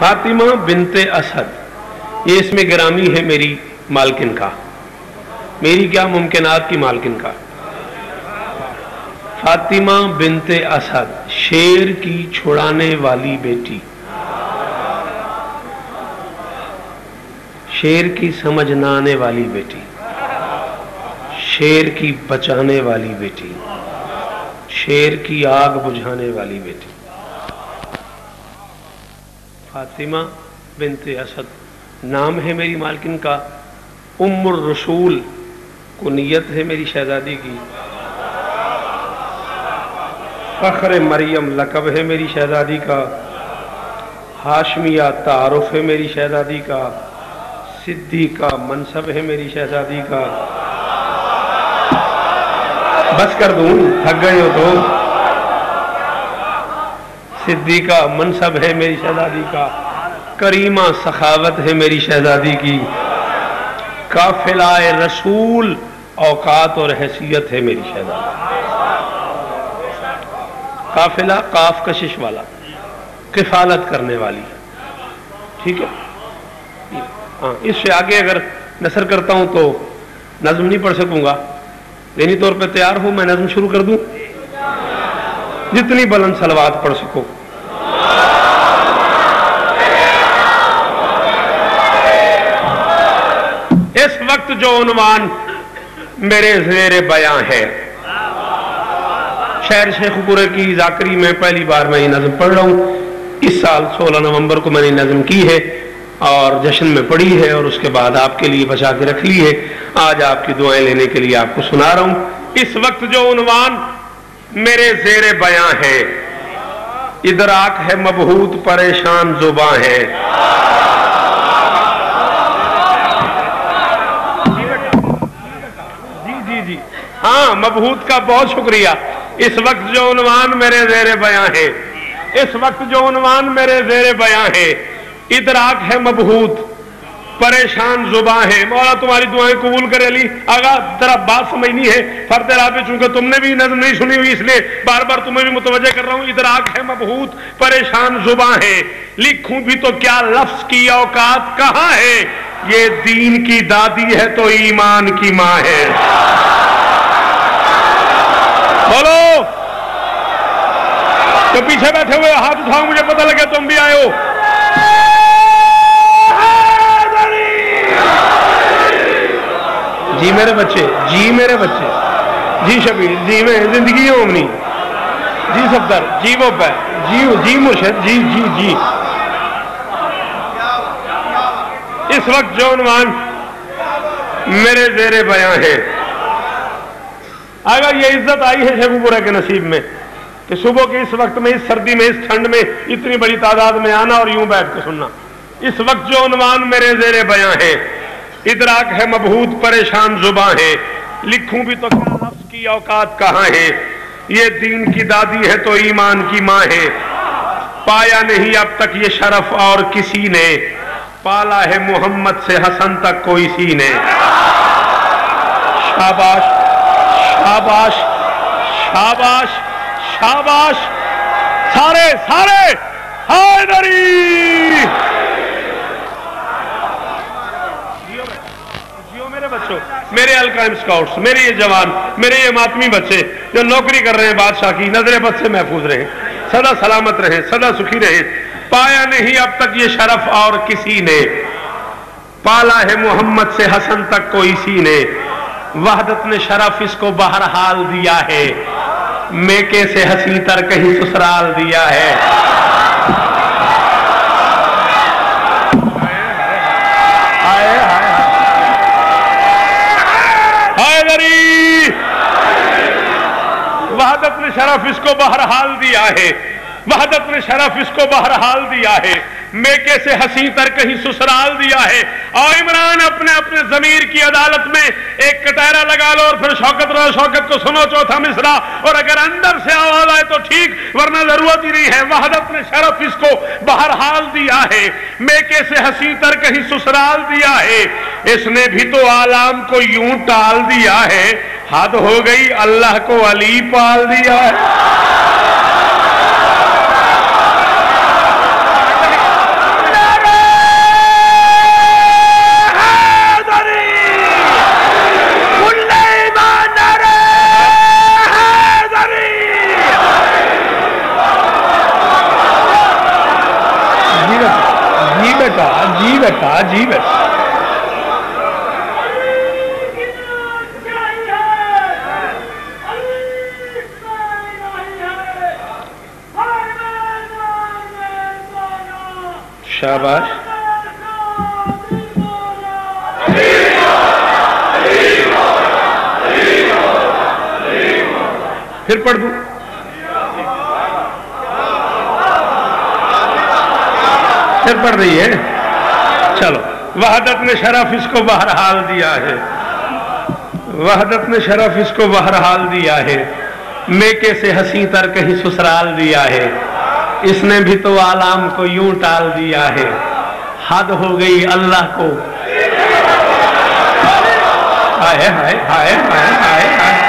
فاطمہ بنت اسد، یہ اس میں گرامی ہے میری مالکن کا، میری کیا ممکنات کی مالکن کا۔ فاطمہ بنت اسد، شیر کی چھڑانے والی بیٹی، شیر کی سمجھ نہ آنے والی بیٹی، شیر کی بچانے والی بیٹی، شیر کی آگ بجھانے والی بیٹی۔ فاطمہ بنت اسد نام ہے میری مالکن کا، ام الرسول کنیت ہے میری شہزادی کی، فخر مریم لقب ہے میری شہزادی کا، ہاشمیہ تعارف ہے میری شہزادی کا، صدیقہ منصب ہے میری شہزادی کا۔ بس کر دوں، تھک گئے ہو تو؟ صدیقہ منصب ہے میری شہزادی کا، کریمہ سخاوت ہے میری شہزادی کی، قافلہ رسول اوقات اور حیثیت ہے میری شہزادی۔ قافلہ قاف کشش والا، کفالت کرنے والی، ٹھیک ہے؟ ہاں، اس سے آگے اگر نثر کرتا ہوں تو نظم نہیں پڑھ سکوں گا، ذہنی طور پہ تیار ہوں میں نظم شروع کر دوں؟ جتنی بلند صلوات پڑھ سکو۔ اس وقت جو عنوان میرے زیر بیاں ہے، شہر شیخ پورے کی ذاکری میں پہلی بار میں یہ نظم پڑھ رہا ہوں، اس سال 16 نومبر کو میں نے نظم کی ہے اور جشن میں پڑھی ہے اور اس کے بعد آپ کے لیے بچا کے رکھ لی ہے، آج آپ کی دعائیں لینے کے لیے آپ کو سنا رہا ہوں۔ اس وقت جو عنوان میرے زیر بیاں ہے، ادراک ہے مبہوت پریشان زباں ہے، جی ہاں مبہوت کا بہت شکریہ۔ اس وقت جو عنوان میرے زیر بیاں ہے، اس وقت جو عنوان میرے زیر بیاں ہے، ادراک ہے مبہوت پریشان زباں ہے۔ مولا تمہاری دعائیں قبول کرے علی آغا، ذرا بات سمجھنی ہے، فرد رابع چونکہ تم نے بھی نظم نہیں سنی ہوئی اس لیے بار بار تمہیں بھی متوجہ کر رہا ہوں۔ ادراک ہے مبہوت پریشان زباں ہے، لکھوں بھی تو کیا لفظ کی اوقات کہاں ہے، یہ دین کی دادی ہے تو ایمان کی ماں ہے۔ بولو تو پیچھے بیٹھے ہوئے ہاتھ اٹھاؤ، مجھے پتہ لگے تم بھی آئے ہو۔ جی میرے بچے، جی میرے بچے، جی شبیر، جی میں زندگی اومنی، جی صفدر، جی وہ پہ، جی مرشد، جی جی جی۔ اس وقت جو عنوان میرے زیر بیاں ہے، اگر یہ عزت آئی ہے شیخو پورہ کے نصیب میں کہ صبح کے اس وقت میں، اس سردی میں، اس ٹھنڈ میں اتنی بڑی تعداد میں آنا اور یوں بیٹھ کے سننا۔ اس وقت جو عنوان میرے زیر بیاں ہے، ادراک ہے مبہوت پریشان زباں ہے، لکھوں بھی تو کیا لفظ کی اوقات کہاں ہے، یہ دین کی دادی ہے تو ایمان کی ماں ہے، پایا نہیں اب تک یہ شرف اور کسی نے، پالا ہے محمد سے حسن تک کوئی سی نے۔ شاباش شاباش شاباش شاباش، سارے سارے حیدری۔ جیو میرے بچوں، میرے القائم سکاؤٹس، میرے یہ جوان، میرے یہ ماتمی بچے جو نوکری کر رہے ہیں بادشاہ کی، نظر بد سے محفوظ رہیں، سدا سلامت رہیں، سدا سکھی رہیں۔ پایا نہیں اب تک یہ شرف اور کسی نے، پالا ہے محمد سے حسن تک کوئی سی نے، وحدت نے شرف اس کو بہرحال دیا ہے، میکے سے حسین تر کہیں سسرال دیا ہے۔ وحدت نے شرف اس کو بہرحال دیا ہے، وحدت نے شرف اس کو بہرحال دیا ہے، میکے سے حسین تر کہیں سسرال دیا ہے۔ اور عمران اپنے اپنے ضمیر کی عدالت میں ایک کٹہرا لگا لو اور پھر شوکت رو، شوکت کو سنو چوتھا مصرع، اور اگر اندر سے آواز آئے تو ٹھیک ورنہ ضرورت ہی نہیں ہے۔ وحدت نے شرف اس کو بہرحال دیا ہے، میکے سے حسین تر کہیں سسرال دیا ہے، اس نے بھی تو عالم کو یوں ٹال دیا ہے، حد ہو گئی اللہ کو علی پال دیا ہے۔ عجیب ہے. شاباش. پھر پڑھ دوں. پھر پڑھ رہی ہے. چلو. وحدت نے شرف اس کو بہرحال دیا ہے. وحدت نے شرف اس کو بہرحال دیا ہے. میکے سے حسین تر کہیں سسرال دیا ہے. اس نے بھی تو عالم کو یوں ٹال دیا ہے. حد ہو گئی اللہ کو. ہائے ہائے ہائے ہائے ہائے ہائے.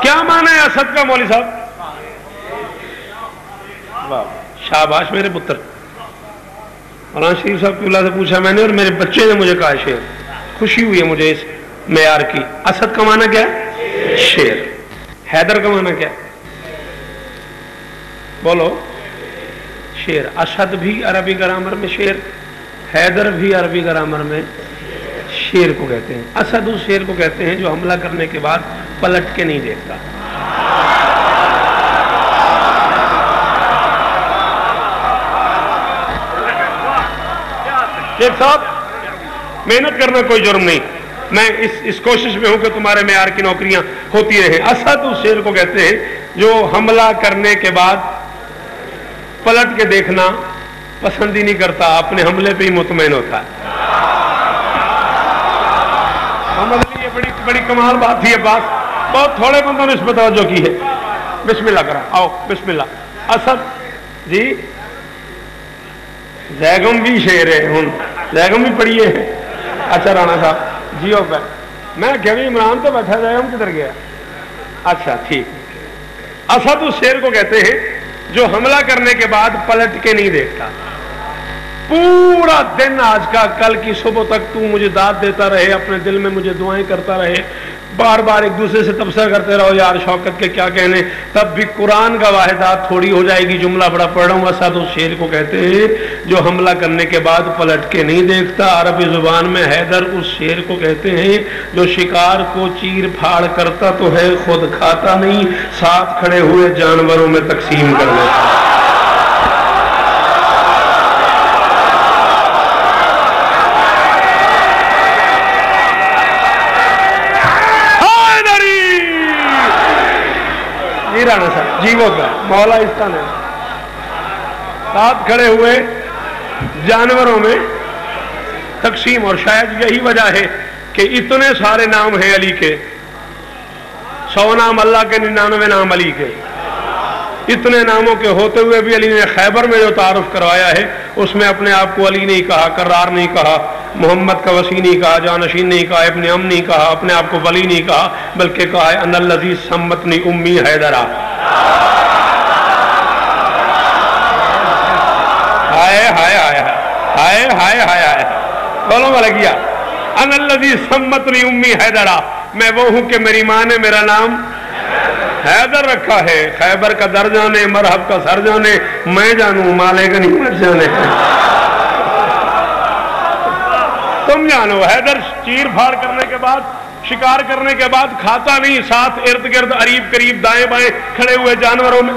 کیا مانا ہے اسد کا مولوی صاحب؟ شاباش میرے پتر. مولانا شریف صاحب کی اللہ سے پوچھا میں نے اور میرے بچے نے مجھے کہا شیر. خوشی ہوئی ہے مجھے اس معیار کی. اسد کا معنی کیا ہے؟ شیر. حیدر کا معنی کیا ہے؟ بولو. شیر. اسد بھی عربی گرامر میں شیر، حیدر بھی عربی گرامر میں شیر کو کہتے ہیں. اسد اس شیر کو کہتے ہیں جو حملہ کرنے کے بعد پلٹ کے نہیں دیکھتا. شیخ صاحب محنت کرنا کوئی جرم نہیں. میں اس کوشش میں ہوں کہ تمہارے معیار کی نوکریاں ہوتی رہیں. اسد اس شیر کو کہتے ہیں جو حملہ کرنے کے بعد پلٹ کے دیکھنا پسند ہی نہیں کرتا، اپنے حملے پہ ہی مطمئن ہوتا ہے. یہ بڑی کمال بات تھی. یہ بات بہت تھوڑے بندوں نے اس پہ توجہ کی ہے. بسم اللہ کرا. آؤ بسم اللہ. اسد جی زیگم بھی شیر ہے. ہوں زیگم بھی پڑھیے. اچھا رانا صاحب جی. میں کہ عمران تو بیٹھا. زیگم کدھر گیا؟ اچھا ٹھیک. اسد اس شیر کو کہتے ہیں جو حملہ کرنے کے بعد پلٹ کے نہیں دیکھتا. پورا دن آج کا کل کی صبح تک تو مجھے داد دیتا رہے، اپنے دل میں مجھے دعائیں کرتا رہے، بار بار ایک دوسرے سے تبصرہ کرتے رہو یار شوکت کے کیا کہنے، تب بھی قرآن کا واحدات تھوڑی ہو جائے گی. جملہ بڑا پڑھ رہا ہوں. اسد اس شیر کو کہتے ہیں جو حملہ کرنے کے بعد پلٹ کے نہیں دیکھتا. عربی زبان میں حیدر اس شیر کو کہتے ہیں جو شکار کو چیر پھاڑ کرتا تو ہے، خود کھاتا نہیں، ساتھ کھڑے ہوئے جانوروں میں تقسیم کر دیتا. رانا صاحب جی وہ کیا مولا اس کا نہیں. ساتھ کھڑے ہوئے جانوروں میں تقسیم. اور شاید یہی وجہ ہے کہ اتنے سارے نام ہیں علی کے. 100 نام اللہ کے، 99 نام علی کے. اتنے ناموں کے ہوتے ہوئے بھی علی نے خیبر میں جو تعارف کروایا ہے اس میں اپنے آپ کو علی نہیں کہا، کرار نہیں کہا، محمد کا وسیع نہیں کہا، جانشین نہیں کہا، ابن ام نہیں کہا، اپنے آپ کو ولی نہیں کہا، بلکہ کہا ہے ان الذی سمتنی امی حیدرہ. ہائے ہائے ہائے ہائے ہائے ہائے ہائے. بولو ملکیہ. ان الذی سمتنی امی حیدرہ. میں وہ ہوں کہ میری ماں نے میرا نام حیدر رکھا ہے. خیبر کا در جانے، مرحب کا سر جانے، میں جانوں مالے کا نہیں مر جانے. تم جانو حیدر چیر پھاڑ کرنے کے بعد، شکار کرنے کے بعد کھاتا نہیں، ساتھ ارد گرد قریب قریب دائیں بائیں کھڑے ہوئے جانوروں میں،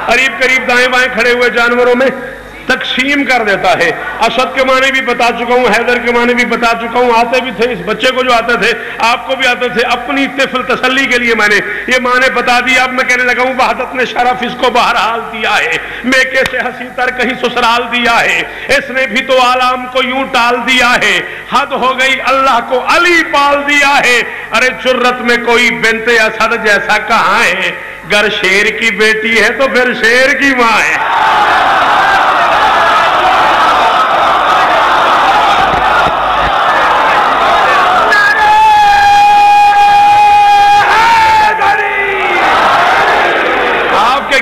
قریب قریب دائیں بائیں کھڑے ہوئے جانوروں میں تقسیم کر دیتا ہے. اسد کے معنی بھی بتا چکا ہوں، حیدر کے معنی بھی بتا چکا ہوں. آتے بھی تھے اس بچے کو جو آتے تھے، آپ کو بھی آتے تھے. اپنی طفل تسلی کے لیے میں نے یہ معنی بتا دیا. اب میں کہنے لگا ہوں وحدت نے شرف اس کو بہرحال دیا ہے. میکے سے حسین تر کہیں سسرال دیا ہے. اس نے بھی تو عالم کو یوں ٹال دیا ہے. حد ہو گئی اللہ کو علی پال دیا ہے. ارے جرت میں کوئی بنت اسد جیسا کہاں ہے؟ گر شیر کی بیٹی ہے تو پھر شیر کی ماں ہے.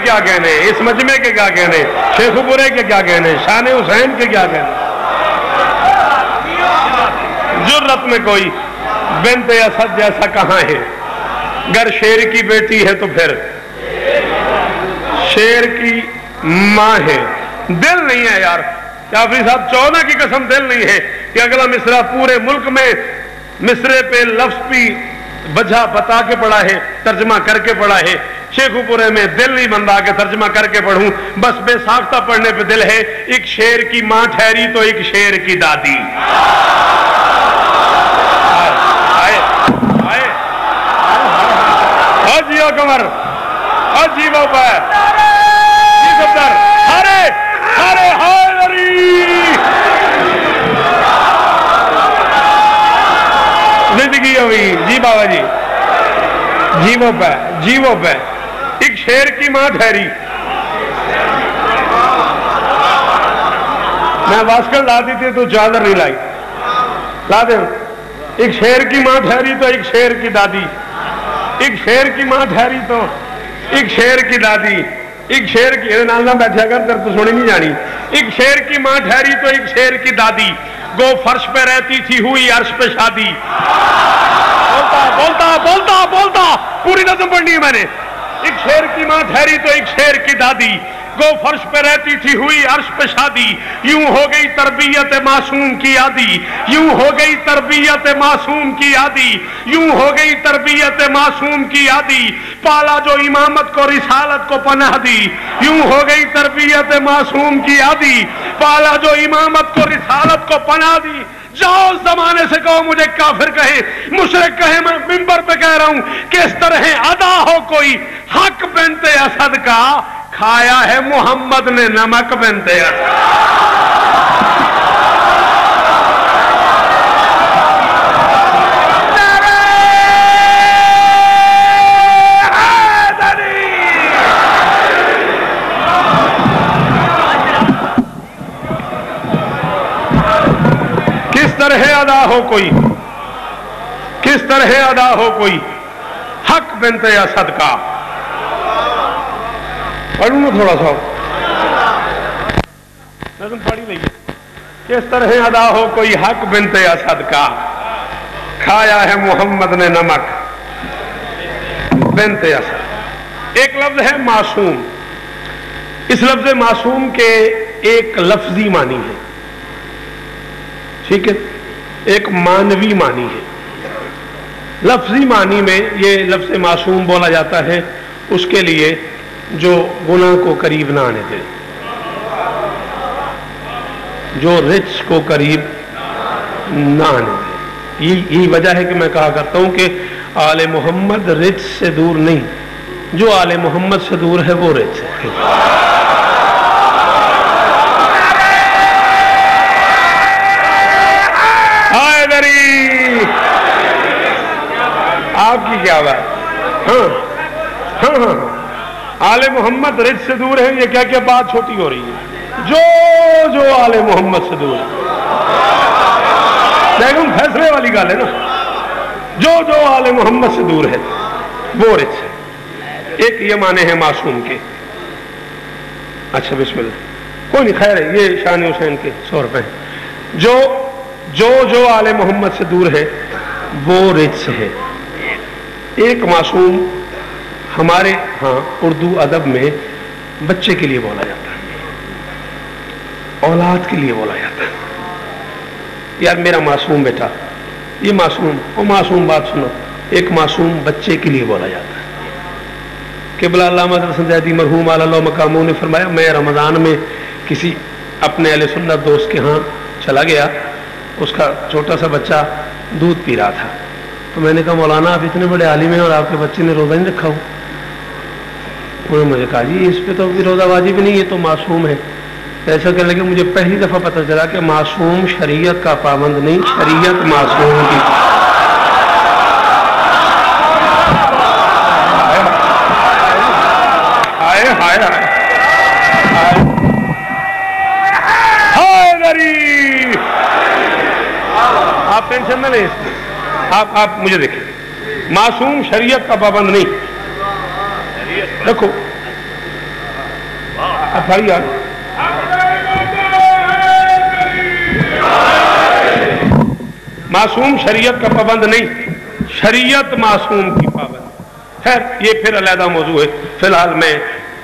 کیا کہنے، اس مجمع کے کیا کہنے، شیخ پورے کے کیا کہنے، شان حسین کے کیا کہنے. جرت میں کوئی بنت اسد جیسا کہاں ہے؟ گر شیر کی بیٹی ہے تو پھر شیر کی ماں ہے. دل نہیں ہے یار. کافی صاحب 14 کی قسم دل نہیں ہے کہ اگلا مصرع پورے ملک میں مصرے پہ لفظ بھی وجہ بتا کے پڑھا ہے, ترجمہ کر کے پڑھا ہے. شیخو پورے میں دل نہیں بنتا کہ ترجمہ کر کے پڑھوں, بس بے ساختہ پڑھنے پہ دل ہے. ایک شیر کی ماں ٹھہری تو ایک شیر کی دادی. جیو کمر اور جیو پہ جی صدر ہرے ہرے حیدری. زندگی ہوئی جی بابا جی جیو پہ جیو پہ. ایک شیر کی ماں ٹھہری. میں واسکل لا دی تھی تو چادر نہیں لائی, لا دیں. ایک شیر کی ماں ٹھہری تو ایک شیر کی دادی. ایک شیر کی ماں ٹھہری تو ایک شیر کی دادی. ایک شیر کی نالنا بیٹھے اگر تر تو سنی نہیں جانی. ایک شیر کی ماں ٹھہری تو ایک شیر کی دادی. گو فرش پہ رہتی تھی ہوئی عرش پہ شادی. بولتا بولتا بولتا بولتا پوری نظم پڑھنی ہے میں نے. ایک شیر کی ماں ٹھہری تو ایک شیر کی دادی. گو فرش پہ رہتی تھی ہوئی عرش پہ شادی. یوں ہو گئی تربیت معصوم کی عادی. یوں ہو گئی تربیت معصوم کی عادی. یوں ہو گئی تربیت معصوم کی عادی. پالا جو امامت کو رسالت کو پناہ دی. یوں ہو گئی تربیت معصوم کی عادی. پالا جو امامت کو رسالت کو پناہ دی. جاؤ زمانے سے کہو مجھے کافر کہے مشرک کہے, میں منبر پہ کہہ رہا ہوں کس طرح ادا ہو کوئی حق بنت اسد کا. کھایا ہے محمد نے نمک بنت اسد. کس طرح ادا ہو کوئی, کس طرح ادا ہو کوئی حق بنت اسد کا. پڑھوں نا تھوڑا سا نظم پڑھی لئیے. کس طرح ادا ہو کوئی حق بنت اسد کا. کھایا ہے محمد نے نمک بنت اسد. ایک لفظ ہے معصوم. اس لفظ معصوم کے ایک لفظی معنی ہے, ٹھیک ہے, ایک معنوی معنی ہے. لفظی معنی میں یہ لفظ معصوم بولا جاتا ہے اس کے لیے جو گناہ کو قریب نہ آنے دے, جو رچ کو قریب نہ آنے دے. یہی وجہ ہے کہ میں کہا کرتا ہوں کہ آل محمد رچ سے دور نہیں, جو آل محمد سے دور ہے وہ رچ ہے. آپ کی کیا بات. ہاں ہاں ہاں آل محمد رچ سے دور ہے. یہ کیا کیا بات چھوٹی ہو رہی ہے. جو آل محمد سے دور ہے, لیکن فیصلے والی گال ہے نا. جو آل محمد سے دور ہے وہ رچ ہے. ایک یہ معنی ہے معصوم کے. اچھا بسم اللہ, کوئی نہیں, خیر ہے, یہ شان حسین کے 100 روپے. جو آل محمد سے دور ہے وہ رچ ہے. ایک معصوم ہمارے ہاں اردو ادب میں بچے کے لیے بولا جاتا ہے, اولاد کے لیے بولا جاتا ہے. یار میرا معصوم بیٹا, یہ معصوم, وہ معصوم بات سنو. ایک معصوم بچے کے لیے بولا جاتا ہے. قبلہ علامہ حسن زیدی مرحوم علی اللہ مقامہ نے فرمایا, میں رمضان میں کسی اپنے اہل سنت دوست کے ہاں چلا گیا, اس کا چھوٹا سا بچہ دودھ پی رہا تھا. تو میں نے کہا مولانا آپ اتنے بڑے عالم ہیں اور آپ کے بچے نے روزہ نہیں رکھا ہو. انہوں نے مجھے کہا جی اس پہ تو روزہ واجب نہیں, یہ تو معصوم ہے. ایسا کہنے لگے مجھے پہلی دفعہ پتہ چلا کہ معصوم شریعت کا پابند نہیں, شریعت معصوم کی. ہائے ہائے ہائے, آپ ٹینشن نہ لیں. آپ مجھے دیکھیں, معصوم شریعت کا پابند نہیں. دیکھو بھائی یار, معصوم شریعت کا پابند نہیں, شریعت معصوم کی پابند. خیر یہ پھر علیحدہ موضوع ہے. فی الحال میں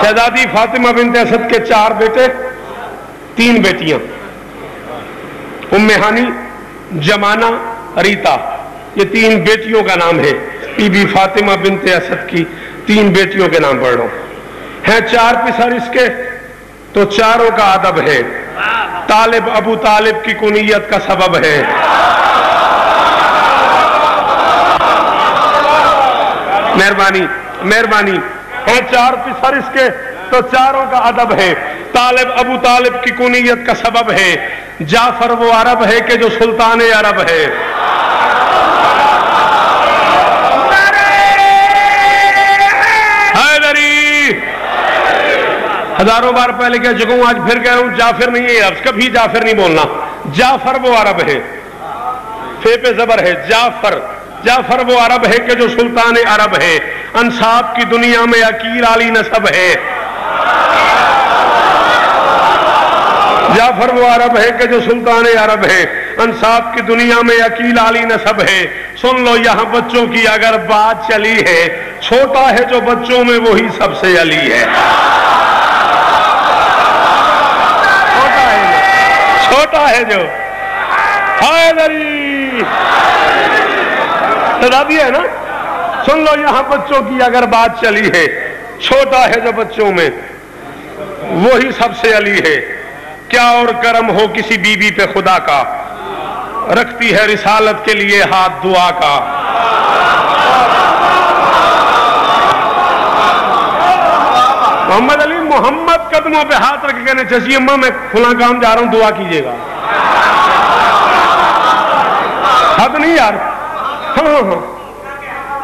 شہزادی فاطمہ بنت اسد کے 4 بیٹے 3 بیٹیاں، ام ہانی، جمانہ، ریتا، یہ 3 بیٹیوں کا نام ہے۔ بی بی فاطمہ بنت اسد کی 3 بیٹیوں کے نام پڑھ رہا ہوں۔ ہیں 4 پسر اس کے تو چاروں کا ادب ہے۔ طالب ابو طالب کی کنیت کا سبب ہے۔ مہربانی مہربانی، ہیں 4 پسر اس کے تو چاروں کا ادب ہے۔ طالب ابو طالب کی کنیت کا سبب ہے۔ جعفر وہ عرب ہے کہ جو سلطان عرب ہے۔ ہزاروں بار پہلے کہہ چکا ہوں، آج پھر کہہ رہا ہوں، جعفر نہیں ہے لفظ، کبھی جعفر نہیں بولنا۔ جعفر وہ عرب ہے، فے پہ زبر ہے، جعفر، جعفر وہ عرب ہے کہ جو سلطان عرب ہے۔ انصاب کی دنیا میں عقیل علی نسب ہے۔ جعفر وہ عرب ہے کہ جو سلطان عرب ہے، انصاب کی دنیا میں عقیل علی نسب ہے۔ سن لو یہاں بچوں کی اگر بات چلی ہے، چھوٹا ہے جو بچوں میں وہی سب سے علی ہے۔ چھوٹا ہے جو حیدری شہزادی ہے نا۔ سن لو یہاں بچوں کی اگر بات چلی ہے، چھوٹا ہے جو بچوں میں وہی سب سے علی ہے۔ کیا اور کرم ہو کسی بی بی پہ خدا کا، رکھتی ہے رسالت کے لیے ہاتھ دعا کا۔ محمد علی محمد قدموں پہ ہاتھ رکھ کے کہنے چاچی اماں میں فلاں کام جا رہا ہوں، دعا کیجیے گا۔ حد نہیں یار۔ ہاں ہاں،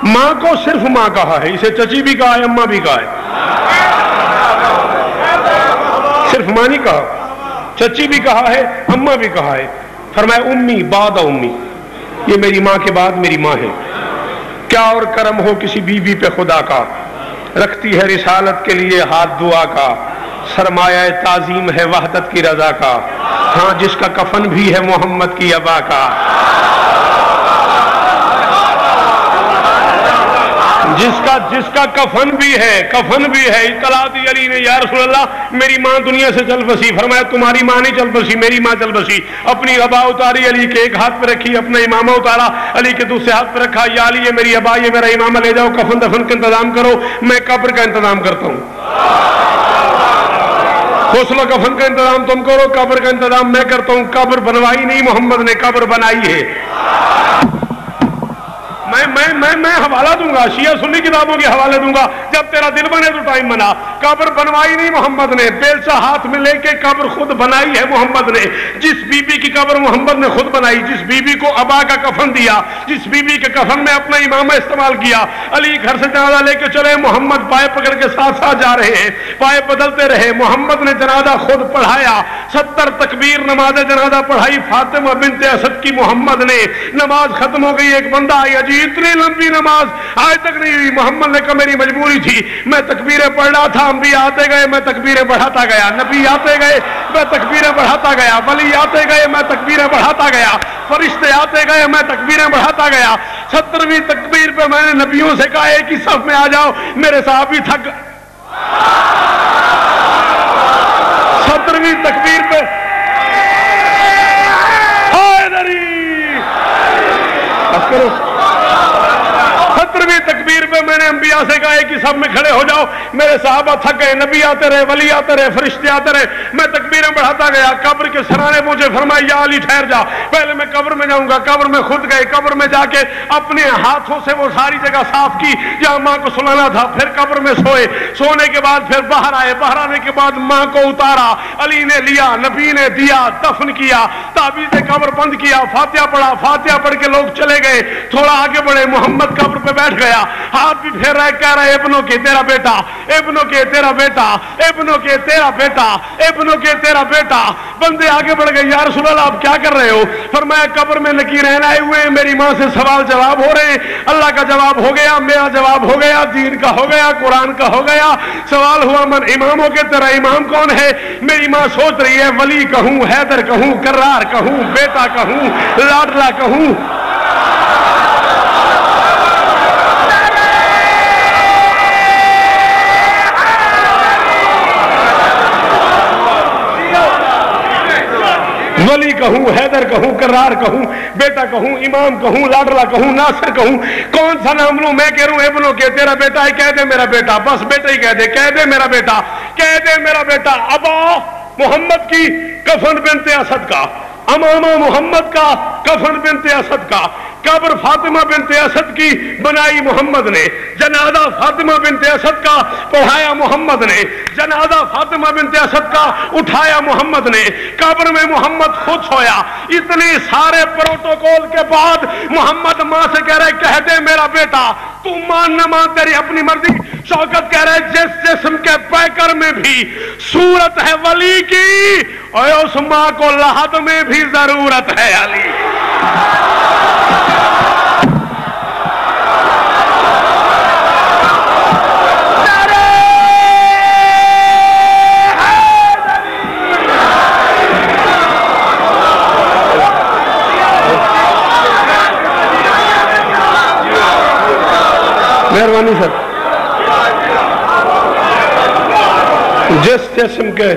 ماں کو صرف ماں کہا ہے، اسے چچی بھی کہا ہے، اماں بھی کہا ہے، صرف ماں نہیں کہا، چچی بھی کہا ہے، اماں بھی کہا ہے۔ فرمایا امی بعد امی، یہ میری ماں کے بعد میری ماں ہے۔ کیا اور کرم ہو کسی بی بی پہ خدا کا، رکھتی ہے رسالت کے لیے ہاتھ دعا کا۔ سرمایہ تعظیم ہے وحدت کی رضا کا، ہاں جس کا کفن بھی ہے محمد کی ابا کا۔ جس کا کفن بھی ہے، کفن بھی ہے۔ اطلاع دی علی نے، یا رسول اللہ میری ماں دنیا سے چل بسی۔ فرمایا تمہاری ماں نہیں چل بسی، میری ماں چل بسی۔ اپنی ابا اتاری، علی کے ایک ہاتھ پہ رکھی، اپنا امامہ اتارا، علی کے دوسرے ہاتھ پہ رکھا۔ یا علی یہ میری ابا، یہ میرا امامہ، لے جاؤ کفن دفن کا انتظام کرو، میں قبر کا انتظام کرتا ہوں۔ غسل و کفن کا انتظام تم کرو، قبر کا انتظام میں کرتا ہوں۔ قبر بنوائی نہیں محمد نے، قبر بنائی ہے۔ میں حوالہ دوں گا، شیعہ سنی کتابوں کے حوالے دوں گا، جب تیرا دل بنے تو ٹائم بنا۔ قبر بنوائی نہیں محمد نے، بیلچہ ہاتھ میں لے کے قبر خود بنائی ہے محمد نے۔ جس بی بی کی قبر محمد نے خود بنائی، جس بی بی کو ابا کا کفن دیا، جس بی بی کے کفن میں اپنا امامہ استعمال کیا۔ علی گھر سے جنازہ لے کے چلے، محمد پائے پکڑ کے ساتھ ساتھ جا رہے ہیں، پائے بدلتے رہے۔ محمد نے جنازہ خود پڑھایا، 70 تکبیر نماز جنازہ پڑھائی فاطمہ بنت اسد کی محمد نے۔ نماز ختم ہو گئی، ایک بندہ آیا، جی اتنی لمبی نماز آج تک نہیں ہوئی۔ محمد نے کہا میری مجبوری تھی، میں تکبیریں پڑھ رہا تھا، انبیاء آتے گئے میں تکبیریں بڑھاتا گیا، نبی آتے گئے میں تکبیریں بڑھاتا گیا، ولی آتے گئے میں تکبیریں بڑھاتا گیا، فرشتے آتے گئے میں تکبیریں بڑھاتا گیا۔ 70ویں تکبیر پہ میں نے نبیوں سے کہا ایک ہی صف میں آ جاؤ، میرے صحابی تھک۔ 70ویں تکبیر پہ بس کرو، 70ویں تکبیر پہ میں نے انبیاء سے کہا کہ سب میں کھڑے ہو جاؤ، میرے صحابہ تھک گئے، نبی آتے رہے، ولی آتے رہے، فرشتے آتے رہے، میں تکبیریں بڑھاتا گیا۔ قبر کے سرانے مجھے فرمایا یا علی ٹھہر جا، پہلے میں قبر میں جاؤں گا۔ قبر میں خود گئے، قبر میں جا کے اپنے ہاتھوں سے وہ ساری جگہ صاف کی جہاں ماں کو سلانا تھا، پھر قبر میں سوئے، سونے کے بعد پھر باہر آئے، باہر آنے کے بعد ماں کو اتارا، علی نے لیا، نبی نے دیا، دفن کیا، تعویذ قبر بند کیا، فاتحہ پڑھا، فاتحہ پڑھ کے لوگ چلے گئے، تھوڑا آگے بڑھے، محمد قبر پہ بیٹھ گیا، ہاتھ بھی پھیر رہا ہے، کہہ رہا ہے ابنوں کے تیرا بیٹا، ابنوں کے تیرا بیٹا، ابنوں کے تیرا بیٹا، ابنوں کے تیرا بیٹا۔ بندے آگے بڑھ گئے، یا رسول اللہ آپ کیا کر رہے ہو؟ فرمایا قبر میں لکیریں لائے ہوئے ہیں، میری ماں سے سوال جواب ہو رہے ہیں، اللہ کا جواب ہو گیا، میرا جواب ہو گیا، دین کا ہو گیا، قرآن کا ہو گیا۔ سوال ہوا من اماموں کے، تیرا امام کون ہے؟ میری ماں سوچ رہی ہے ولی کہوں، حیدر کہوں، کرار کہوں، بیٹا کہوں، لاڈلا کہوں۔ حیدر کہوں، کرار کہوں، بیٹا کہوں، امام کہوں، لاڈلا کہوں، ناصر کہوں، کون سا نام لوں؟ میں کہہ رہا ہوں ابنوں کے تیرا بیٹا ہے، کہہ دے میرا بیٹا، بس بیٹا ہی کہہ دے میرا بیٹا، کہہ دے میرا بیٹا۔ ابا محمد کی کفن بنت اسد کا، امامہ محمد کا کفن بنت اسد کا، قبر فاطمہ بنت اسد کی بنائی محمد نے، جنازہ فاطمہ بنت اسد کا پڑھایا محمد نے، جنازہ فاطمہ بنت اسد کا اٹھایا محمد نے، قبر میں محمد خود سویا۔ اتنے سارے پروٹوکول کے بعد محمد ماں سے کہہ رہے کہہ دے میرا بیٹا، تو مان نہ مان تیری اپنی مرضی۔ شوکت کہہ رہے جس جسم کے پیکر میں بھی صورت ہے ولی کی، اور اس ماں کو لحد میں بھی ضرورت ہے علی۔ مہربانی سر، جس جسم کے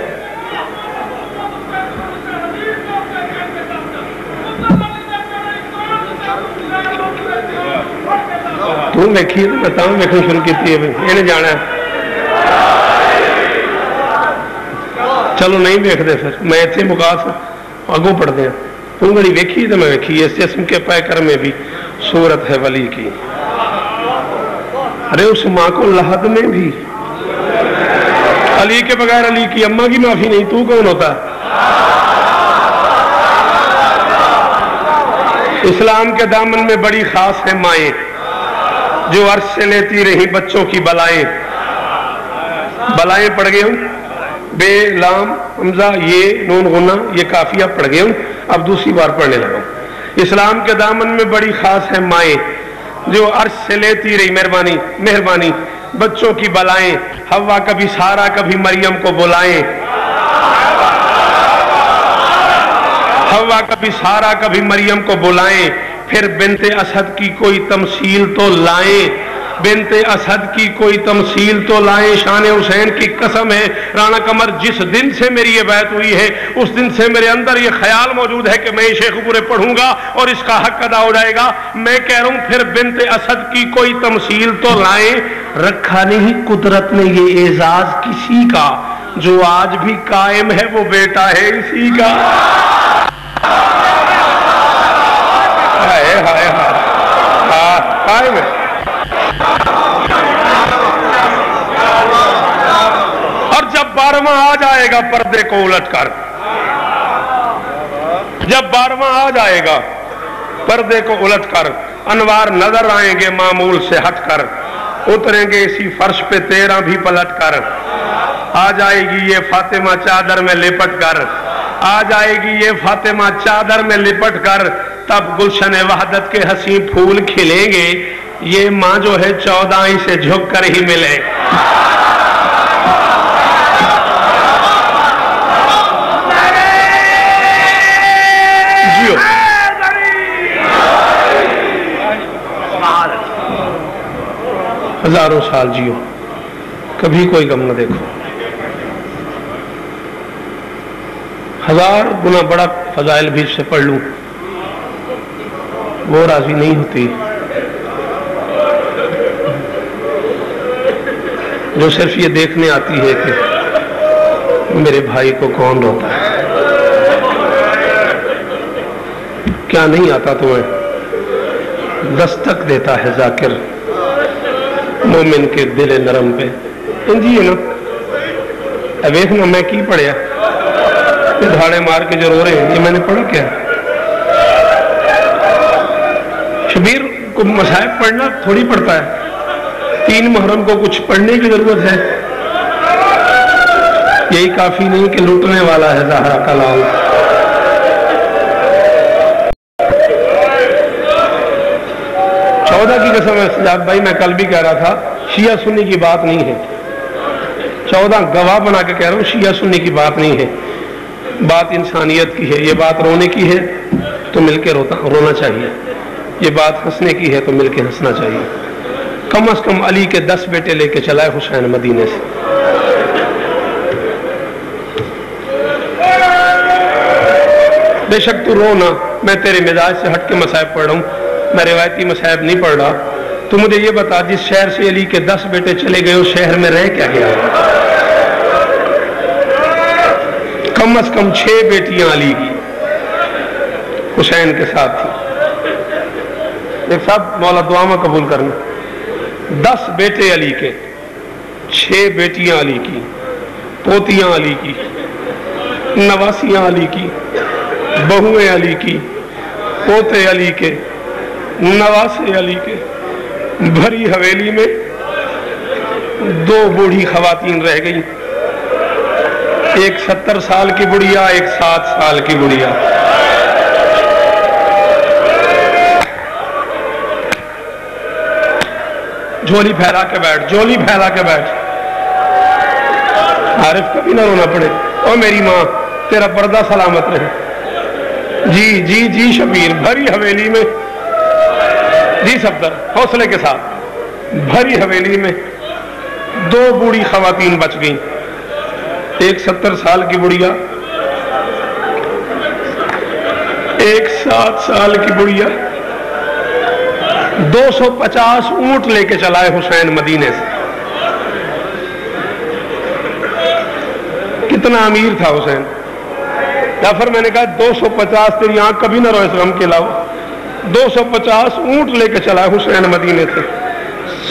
تو دیکھیے تو میں تاں دیکھنا شروع کی ہے، انہیں جانا ہے۔ چلو نہیں دیکھتے پھر میں اتنے مقاس اگوں پڑھتے ہیں، تو بڑی ویکھی تو میں ویکھی اس جسم کے پیکر میں بھی صورت ہے ولی کی، ارے اس ماں کو لحد میں بھی علی کے بغیر علی کی اماں کی معافی نہیں، تو کون ہوتا؟ اسلام کے دامن میں بڑی خاص ہے مائیں، جو عرش سے لیتی رہی بچوں کی بلائیں۔ بلائیں پڑھ گئے ہوں، بے لام حمزہ یہ نون غنہ یہ کافیہ پڑھ گئے ہوں، اب دوسری بار پڑھنے لگا ہوں۔ اسلام کے دامن میں بڑی خاص ہے مائیں، جو عرش سے لیتی رہی مہربانی بچوں کی بلائیں۔ حوا کبھی سارا کبھی مریم کو بلائیں، حوا کبھی سارا کبھی مریم کو بلائیں، پھر بنت اسد کی کوئی تمثیل تو لائیں، بنت اسد کی کوئی تمثیل تو لائیں۔ شان حسین کی قسم ہے رانا قمر، جس دن سے میری یہ بیعت ہوئی ہے اس دن سے میرے اندر یہ خیال موجود ہے کہ میں شیخ پورے پڑھوں گا اور اس کا حق ادا ہو جائے گا۔ میں کہہ رہا ہوں پھر بنت اسد کی کوئی تمثیل تو لائیں۔ رکھا نہیں قدرت نے یہ اعزاز کسی کا، جو آج بھی قائم ہے وہ بیٹا ہے اسی کا۔ قائم ہے۔ اور جب 12واں آ جائے گا پردے کو الٹ کر، جب 12واں آ جائے گا پردے کو الٹ کر، انوار نظر آئیں گے معمول سے ہٹ کر، اتریں گے اسی فرش پہ 13 بھی پلٹ کر، آ جائے گی یہ فاطمہ چادر میں لپٹ کر، آ جائے گی یہ فاطمہ چادر میں لپٹ کر، تب گلشن وحدت کے حسین پھول کھلیں گے، یہ ماں جو ہے 14 سے جھک کر ہی ملے۔ جیو ہزاروں سال جیو، کبھی کوئی غم نہ دیکھو، 1000 گنا بڑا فضائل بھی سے پڑھ لوں وہ راضی نہیں ہوتی، جو صرف یہ دیکھنے آتی ہے کہ میرے بھائی کو کون روتا ہے۔ کیا نہیں آتا تمہیں؟ دستک دیتا ہے ذاکر مومن کے دل نرم پہ۔ انجی ہے نا، اب دیکھنا میں کی پڑھیا، دھاڑے مار کے جو رو رہے ہیں یہ میں نے پڑھا کیا؟ شبیر کو مصائب پڑھنا تھوڑی پڑتا ہے، 3 محرم کو کچھ پڑھنے کی ضرورت ہے، یہی کافی نہیں کہ لوٹنے والا ہے زہرا کا لال۔ چودہ کی قسم ہے سجاد بھائی، میں کل بھی کہہ رہا تھا شیعہ سنی کی بات نہیں ہے، 14 گواہ بنا کے کہہ رہا ہوں، شیعہ سنی کی بات نہیں ہے، بات انسانیت کی ہے۔ یہ بات رونے کی ہے تو مل کے رونا چاہیے، یہ بات ہنسنے کی ہے تو مل کے ہنسنا چاہیے۔ کم از کم علی کے 10 بیٹے لے کے چلائے حسین مدینے سے۔ بے شک تو رو نہ، میں تیرے مزاج سے ہٹ کے مصائب پڑھ رہا ہوں، میں روایتی مصائب نہیں پڑھ رہا. تو مجھے یہ بتا، جس شہر سے علی کے 10 بیٹے چلے گئے اس شہر میں رہ کیا گیا؟ کم از کم 6 بیٹیاں علی کی حسین کے ساتھ تھی. ایک صاحب مولا دعا میں قبول کرنا. 10 بیٹے علی کے، 6 بیٹیاں علی کی، پوتیاں علی کی، نواسیاں علی کی، بہویں علی کی، پوتے علی کے، نواسے علی کے. بھری حویلی میں 2 بوڑھی خواتین رہ گئی، ایک 70 سال کی بڑھیا، ایک 7 سال کی بڑھیا. جھولی پھیلا کے بیٹھ، جھولی پھیلا کے بیٹھ. عارف کبھی نہ رونا پڑے. او میری ماں تیرا پردہ سلامت رہے. جی جی جی شبیر. بھری حویلی میں، جی صفدر حوصلے کے ساتھ، بھری حویلی میں 2 بوڑھی خواتین بچ گئیں، ایک 70 سال کی بڑھیا، ایک 7 سال کی بڑھیا. 250 اونٹ لے کے چلائے حسین مدینے سے. کتنا امیر تھا حسین. جعفر میں نے کہا 250، تیری آنکھ کبھی نہ رو اس غم کے علاوہ. 250 اونٹ لے کے چلا حسین مدینے سے.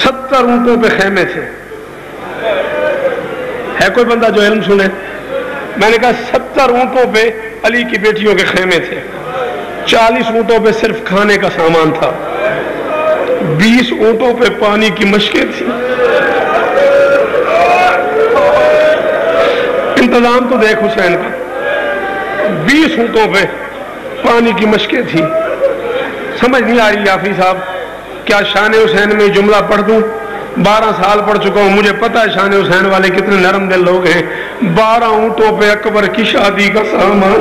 70 اونٹوں پہ خیمے تھے. ہے کوئی بندہ جو علم سنے؟ میں نے کہا 70 اونٹوں پہ علی کی بیٹیوں کے خیمے تھے. 40 اونٹوں پہ صرف کھانے کا سامان تھا. 20 اونٹوں پہ پانی کی مشکیں تھی. انتظام تو دیکھ حسین کا. 20 اونٹوں پہ پانی کی مشکیں تھی. سمجھ نہیں آ رہی یافی صاحب، کیا شان حسین میں جملہ پڑھ دوں؟ 12 سال پڑھ چکا ہوں، مجھے پتا ہے شان حسین والے کتنے نرم دل لوگ ہیں. 12 اونٹوں پہ اکبر کی شادی کا سامان.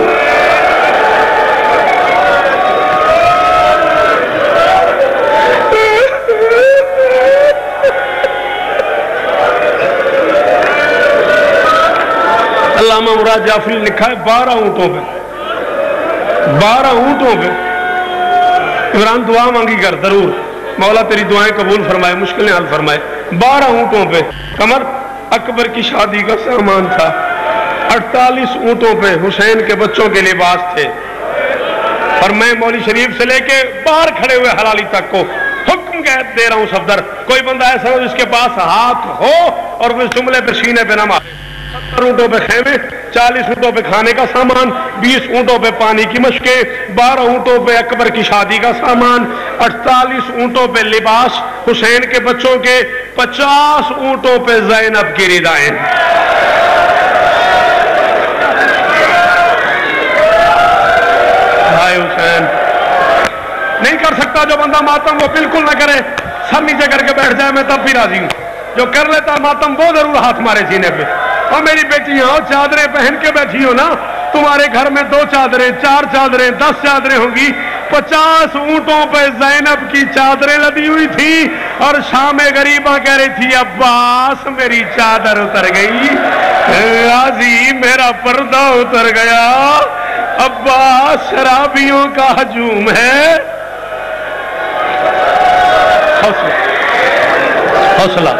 علامہ مراد جعفری نے لکھا ہے 12 اونٹوں پہ، 12 اونٹوں پہ. عمران دعا مانگی کر ضرور، مولا تیری دعائیں قبول فرمائے، مشکلیں حل فرمائے. 12 اونٹوں پہ کمر اکبر کی شادی کا سامان تھا. 48 اونٹوں پہ حسین کے بچوں کے لباس تھے. اور میں مولی شریف سے لے کے باہر کھڑے ہوئے حلالی تک کو حکم دے رہا ہوں صفدر، کوئی بندہ ایسا ہو جس کے پاس ہاتھ ہو اور اس جملے پہ سینے پہ نہ مارے. 70 اونٹوں پہ خیمے، 40 اونٹوں پہ کھانے کا سامان، 20 اونٹوں پہ پانی کی مشکیں، 12 اونٹوں پہ اکبر کی شادی کا سامان، 48 اونٹوں پہ لباس حسین کے بچوں کے، 50 اونٹوں پہ زینب کی ردائیں. بھائی حسین نہیں کر سکتا جو بندہ ماتم وہ بالکل نہ کرے، سر نیچے کر کے بیٹھ جائے، میں تب بھی راضی ہوں. جو کر لیتا ماتم وہ ضرور ہاتھ مارے سینے پہ. اور میری بیٹیاں ہو، چادریں پہن کے بیٹھی ہو نا، تمہارے گھر میں 2 چادریں، 4 چادریں، 10 چادریں ہوں گی. 50 اونٹوں پہ زینب کی چادریں لدی ہوئی تھی اور شام غریبہ کہہ رہی تھی عباس میری چادر اتر گئی، غازی میرا پردہ اتر گیا، عباس شرابیوں کا ہجوم ہے. حوصلہ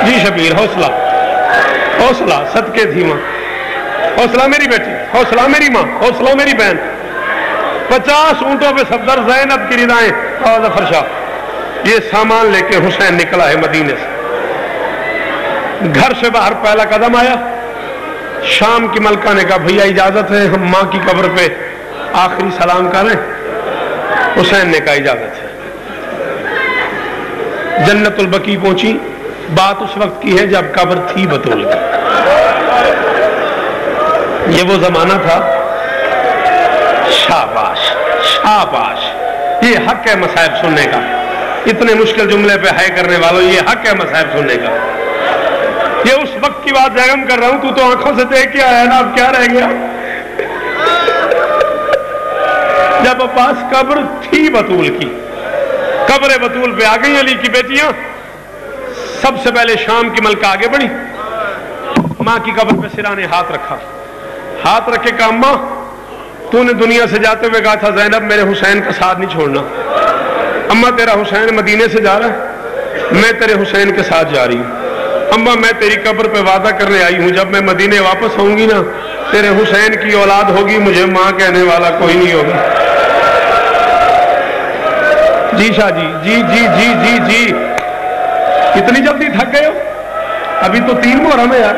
جی شبیر، حوصلہ، حوصلہ صدقے تھی ماں، حوصلہ میری بیٹی، حوصلہ میری ماں، حوصلہ میری بہن. 50 اونٹوں پہ صفدر زینب کی ردائیں. ظفر شاہ یہ سامان لے کے حسین نکلا ہے مدینے سے. گھر سے باہر پہلا قدم آیا، شام کی ملکہ نے کہا بھیا اجازت ہے ہم ماں کی قبر پہ آخری سلام کریں؟ حسین نے کہا اجازت ہے. جنت البقیع پہنچی. بات اس وقت کی ہے جب قبر تھی بطول کی. یہ وہ زمانہ تھا. شاباش شاباش، یہ حق ہے مصائب سننے کا. اتنے مشکل جملے پہ ہائے کرنے والوں، یہ حق ہے مصائب سننے کا. یہ اس وقت کی بات جاگم کر رہا ہوں. تو آنکھوں سے دیکھ کے آیا نا، اب کیا رہ گیا؟ جب عباس قبر تھی بطول کی، قبر بطول پہ آ گئی علی کی بیٹیاں. سب سے پہلے شام کی ملکہ آگے بڑھی، ماں کی قبر پہ سرا نے ہاتھ رکھا. ہاتھ رکھے کہا ماں تو نے دنیا سے جاتے ہوئے کہا تھا زینب میرے حسین کا ساتھ نہیں چھوڑنا. اماں تیرا حسین مدینے سے جا رہا ہے, میں تیرے حسین کے ساتھ جا رہی ہوں. اماں میں تیری قبر پہ وعدہ کرنے آئی ہوں, جب میں مدینے واپس آؤں گی نا تیرے حسین کی اولاد ہوگی, مجھے ماں کہنے والا کوئی نہیں ہوگا. جی شاہ جی جی جی جی جی جی اتنی جلدی تھک گئے ہو, ابھی تو 3 محرم ہے یار.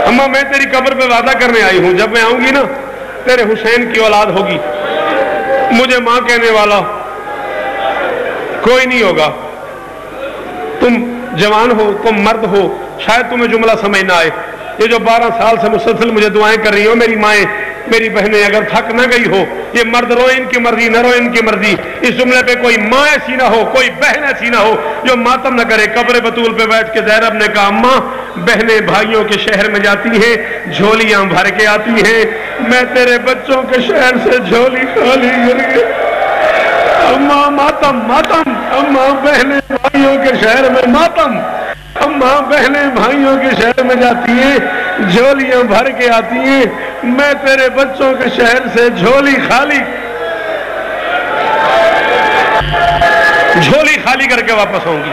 اماں میں تیری قبر پہ وعدہ کرنے آئی ہوں, جب میں آؤں گی نا تیرے حسین کی اولاد ہوگی, مجھے ماں کہنے والا کوئی نہیں ہوگا. تم جوان ہو, تم مرد ہو, شاید تمہیں جملہ سمجھ نہ آئے. یہ جو 12 سال سے مسلسل مجھے دعائیں کر رہی ہو میری مائیں, میری بہنیں, اگر تھک نہ گئی ہو, یہ مرد رو ان کی مرضی نہ رو ان کی مرضی, اس جملے پہ کوئی ماں ایسی نہ ہو, کوئی بہن ایسی نہ ہو جو ماتم نہ کرے. قبر بطول پہ بیٹھ کے زینب نے کہا اماں بہنیں بھائیوں کے شہر میں جاتی ہیں, جھولیاں بھر کے آتی ہیں, میں تیرے بچوں کے شہر سے جھولی خالی کر کے. اماں ماتم ماتم, اماں بہنیں بھائیوں کے شہر میں ماتم, اماں بہنیں بھائیوں کے شہر میں جاتی ہیں, جھولیاں بھر کے آتی ہیں, میں تیرے بچوں کے شہر سے جھولی خالی کر کے واپس ہوں گی.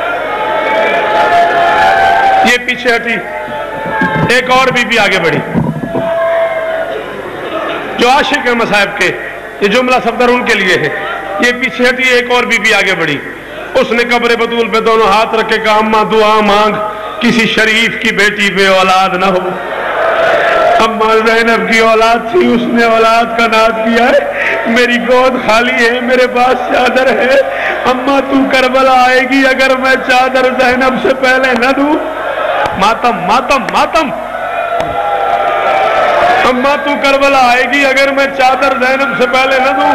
یہ پیچھے ہٹی, ایک اور بی بی آگے بڑھی جو عاشق ہیں مصائب کے, یہ جملہ صفدر ان کے لیے ہے. یہ پیچھے ہٹی, ایک اور بی بی آگے بڑھی, اس نے قبر بطول پہ دونوں ہاتھ رکھ کے کہا اماں دعا مانگ کسی شریف کی بیٹی بے اولاد نہ ہو. اماں زینب کی اولاد تھی, اس نے اولاد کا ناز کیا ہے, میری گود خالی ہے, میرے پاس چادر ہے. اماں تو کربلا آئے گی اگر میں چادر زینب سے پہلے نہ دوں. ماتم ماتم ماتم, اماں تو کربلا آئے گی اگر میں چادر زینب سے پہلے نہ دوں,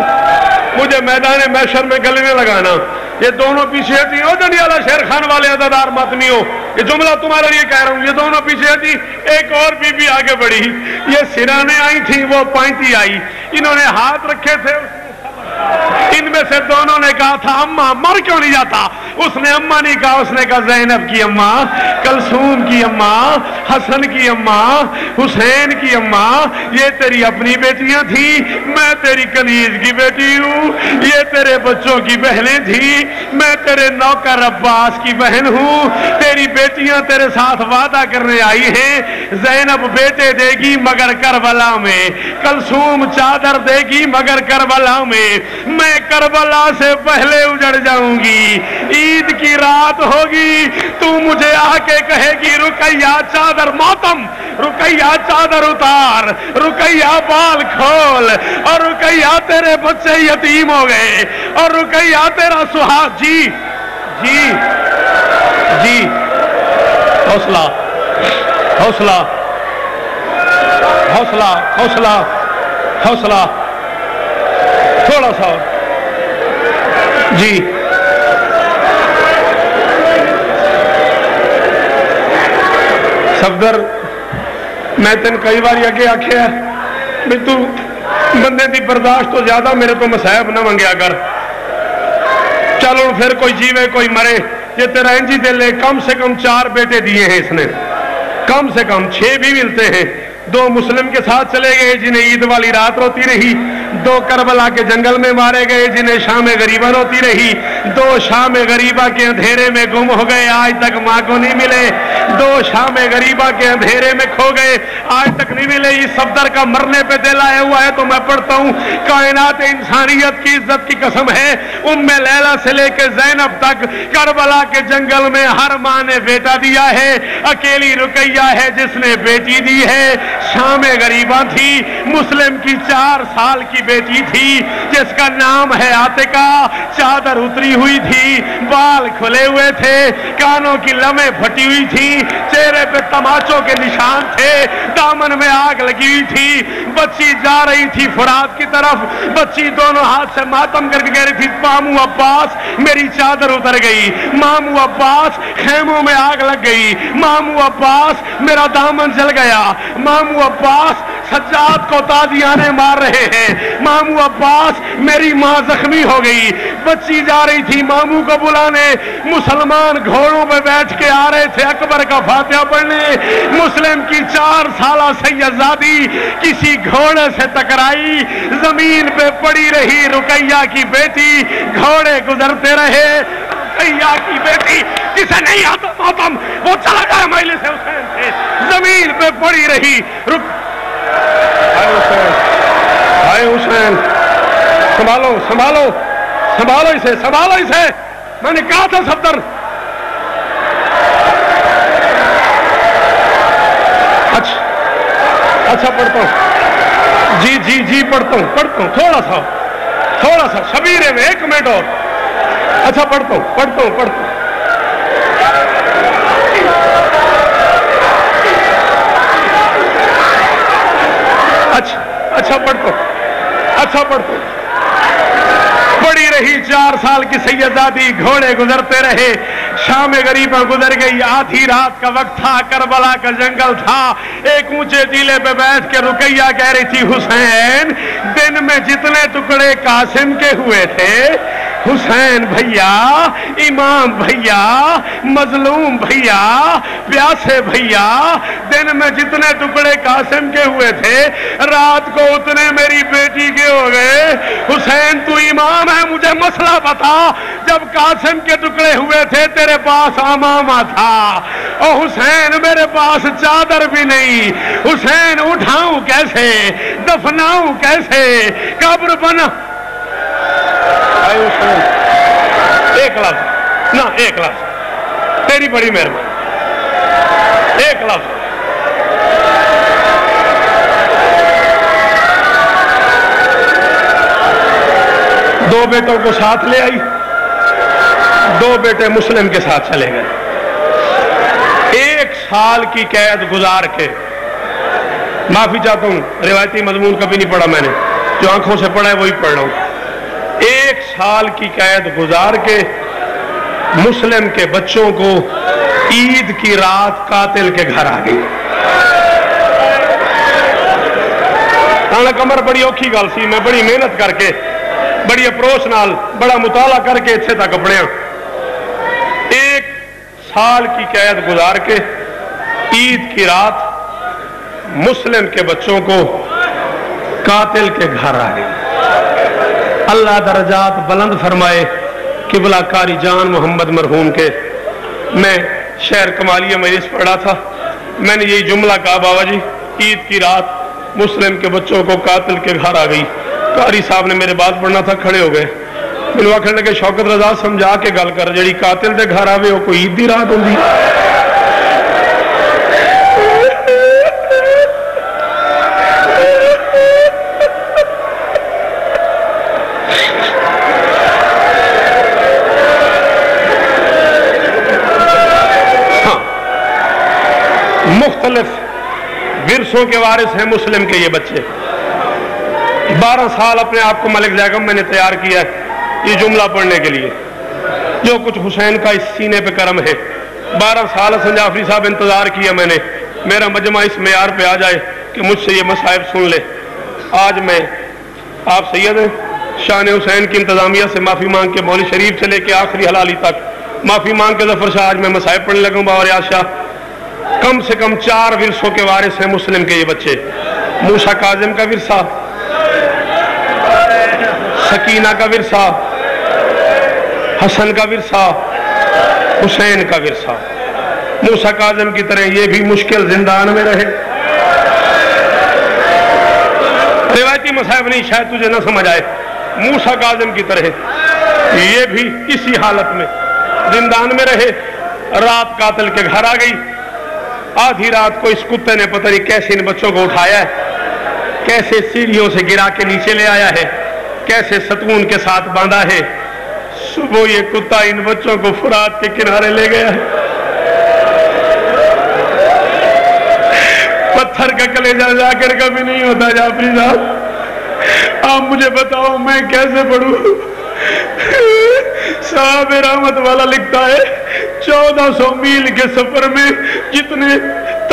مجھے میدان محشر میں گلے نہ لگانا. یہ دونوں پیچھے تھی, او جنیالہ شیر خان والے عزادار ماتمیوں, یہ جملہ تمہارے لیے کہہ رہا ہوں. یہ دونوں پیچھے تھی, ایک اور بی بی آگے بڑھی, یہ سرانے آئی تھی, وہ پائنٹی آئی, انہوں نے ہاتھ رکھے تھے, ان میں سے دونوں نے کہا تھا اماں مر کیوں نہیں جاتا. اس نے اماں نہیں کہا, اس نے کہا زینب کی اماں, کلثوم کی اماں, حسن کی اماں, حسین کی اماں, یہ تیری اپنی بیٹیاں تھی, میں تیری کنیز کی بیٹی ہوں, یہ تیرے بچوں کی بہنیں تھی, میں تیرے نوکر عباس کی بہن ہوں. تیری بیٹیاں تیرے ساتھ وعدہ کرنے آئی ہیں, زینب بیٹے دے گی مگر کربلا میں, کلثوم چادر دے گی مگر کربلا میں, میں کربلا سے پہلے اجڑ جاؤں گی. عید کی رات ہوگی, تو مجھے آ کے کہے گی رقیہ چادر ماتم, رقیہ چادر اتار, رقیہ بال کھول, اور رقیہ تیرے بچے یتیم ہو گئے, اور رقیہ تیرا سہاگ. جی جی جی حوصلہ حوصلہ حوصلہ حوصلہ حوصلہ, تھوڑا سا. جی صفدر, میں تین کئی بار اگے آخیا بھی تو بندے دی برداشت تو زیادہ میرے تو مصائب نہ منگیا کر. چلو پھر کوئی جیوے کوئی مرے, یہ تیرا انجی دل ہے. کم سے کم 4 بیٹے دیے ہیں اس نے, کم سے کم 6 بھی ملتے ہیں. 2 مسلم کے ساتھ چلے گئے جنہیں عید والی رات روتی رہی, 2 کربلا کے جنگل میں مارے گئے جنہیں شام غریبہ روتی رہی, 2 شام غریبہ کے اندھیرے میں گم ہو گئے, آج تک ماں کو نہیں ملے, 2 شام غریبہ کے اندھیرے میں کھو گئے, آج تک نہیں ملے. یہ صفدر کا مرنے پہ دل آیا ہوا ہے تو میں پڑھتا ہوں, کائنات انسانیت کی عزت کی قسم ہے, ام لیلہ سے لے کے زینب تک کربلا کے جنگل میں ہر ماں نے بیٹا دیا ہے. اکیلی رقیہ ہے جس نے بیٹی دی ہے. شام غریبہ تھی, مسلم کی 4 سال کی بیٹی تھی جس کا نام ہے عاتقہ, چادر اتری ہوئی تھی, بال کھلے ہوئے تھے, کانوں کی لمیں پھٹی ہوئی تھی, چہرے پہ تماچوں کے نشان تھے, دامن میں آگ لگی ہوئی تھی. بچی جا رہی تھی فرات کی طرف, بچی دونوں ہاتھ سے ماتم کر کے کہہ رہی تھی مامو عباس میری چادر اتر گئی, مامو عباس خیموں میں آگ لگ گئی, مامو عباس میرا دامن جل گیا, مامو عباس سجاد کو تازیانے مار رہے ہیں، ماموں عباس میری ماں زخمی ہو گئی، بچی جا رہی تھی ماموں کو بلانے، مسلمان گھوڑوں پہ بیٹھ کے آ رہے تھے اکبر کا فاتحہ پڑھنے، مسلم کی 4 سالہ سیدزادی کسی گھوڑے سے ٹکرائی، زمین پہ پڑی رہی رقیہ کی بیٹی، گھوڑے گزرتے رہے، رقیہ کی بیٹی جسے نہیں آتا ماتم وہ چلا گیا مجلس حسین سے، زمین پہ پڑی رہی ہائے حسین، سنبھالو سنبھالو سنبھالو اسے، سنبھالو اسے، میں نے کہا تھا صفدر، اچھا پڑھتا ہوں، جی پڑھتا ہوں تھوڑا سا شبیرے میں 1 منٹ اور، اچھا پڑھتا ہوں اچھا پڑھتا ہوں، پڑی رہی 4 سال کی سیدزادی، گھوڑے گزرتے رہے، شام غریبہ گزر گئی، آدھی رات کا وقت تھا، کربلا کا جنگل تھا، ایک اونچے ٹیلے پہ بیٹھ کے رقیہ کہہ رہی تھی حسین دن میں جتنے ٹکڑے قاسم کے ہوئے تھے، حسین بھیا، امام بھیا، مظلوم بھیا، پیاسے بھیا، دن میں جتنے ٹکڑے قاسم کے ہوئے تھے رات کو اتنے میری بیٹی کے ہو گئے، حسین تو امام ہے، مجھے مسئلہ بتا، جب قاسم کے ٹکڑے ہوئے تھے تیرے پاس امامہ تھا، اور حسین میرے پاس چادر بھی نہیں، حسین اٹھاؤں کیسے، دفناؤں کیسے، قبر بنا، ایک لفظ تیری بڑی مہربانی، ایک لفظ، دو بیٹوں کو ساتھ لے آئی، 2 بیٹے مسلم کے ساتھ چلے گئے، 1 سال کی قید گزار کے، معافی چاہتا ہوں روایتی مضمون کبھی نہیں پڑھا میں نے، جو آنکھوں سے پڑھا ہے وہی پڑھ رہا ہوں، 1 سال کی قید گزار کے مسلم کے بچوں کو عید کی رات قاتل کے گھر آ گئی، تانا کمر بڑی اوکھی گل سی، میں بڑی محنت کر کے بڑی اپروچ نال بڑا مطالعہ کر کے اتنے تک پڑھیا، 1 سال کی قید گزار کے عید کی رات مسلم کے بچوں کو قاتل کے گھر آ گئی، اللہ درجات بلند فرمائے، قبلہ قاری جان محمد مرحوم کے، میں شہر کمالیہ مجلس پڑھا تھا، میں نے یہی جملہ کہا بابا جی عید کی رات مسلم کے بچوں کو قاتل کے گھر آ گئی، قاری صاحب نے میرے بات پڑھنا تھا، کھڑے ہو گئے، میں نے آخر لگے شوکت رضا سمجھا کے گل کر، جڑی قاتل دے گھر آوے وہ کوئی عید دی رات ہوندی، مختلف ورثوں کے وارث ہیں مسلم کے یہ بچے، 12 سال اپنے آپ کو ملک زیغم میں نے تیار کیا ہے یہ جملہ پڑھنے کے لیے، جو کچھ حسین کا اس سینے پہ کرم ہے، 12 سال حسن جعفری صاحب انتظار کیا میں نے، میرا مجمع اس معیار پہ آ جائے کہ مجھ سے یہ مصائب سن لے، آج میں آپ سید ہیں، شان حسین کی انتظامیہ سے معافی مانگ کے مولوی شریف سے لے کے آخری حلالی تک معافی مانگ کے ظفر شاہ آج میں مصائب پڑھنے لگوں با، اور ریاض شاہ کم سے کم 4 ورثوں کے وارث ہیں مسلم کے یہ بچے، موسیٰ کاظم کا ورثہ، سکینہ کا ورثہ، حسن کا ورثہ، حسین کا ورثہ، موسیٰ کاظم کی طرح یہ بھی مشکل زندان میں رہے، روایتی مصائب نہیں شاید تجھے نہ سمجھ آئے، موسیٰ کاظم کی طرح یہ بھی اسی حالت میں زندان میں رہے، رات قاتل کے گھر آ گئی، آدھی رات کو اس کتے نے پتہ نہیں کیسے ان بچوں کو اٹھایا ہے، کیسے سیڑھیوں سے گرا کے نیچے لے آیا ہے، کیسے ستون کے ساتھ باندھا ہے، صبح یہ کتا ان بچوں کو فرات کے کنارے لے گیا ہے، پتھر کا کلیجہ جا کر کبھی نہیں ہوتا جعفری صاحب، آپ مجھے بتاؤ میں کیسے پڑھوں؟ صاحب رحمت والا لکھتا ہے 1400 میل کے سفر میں جتنے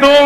2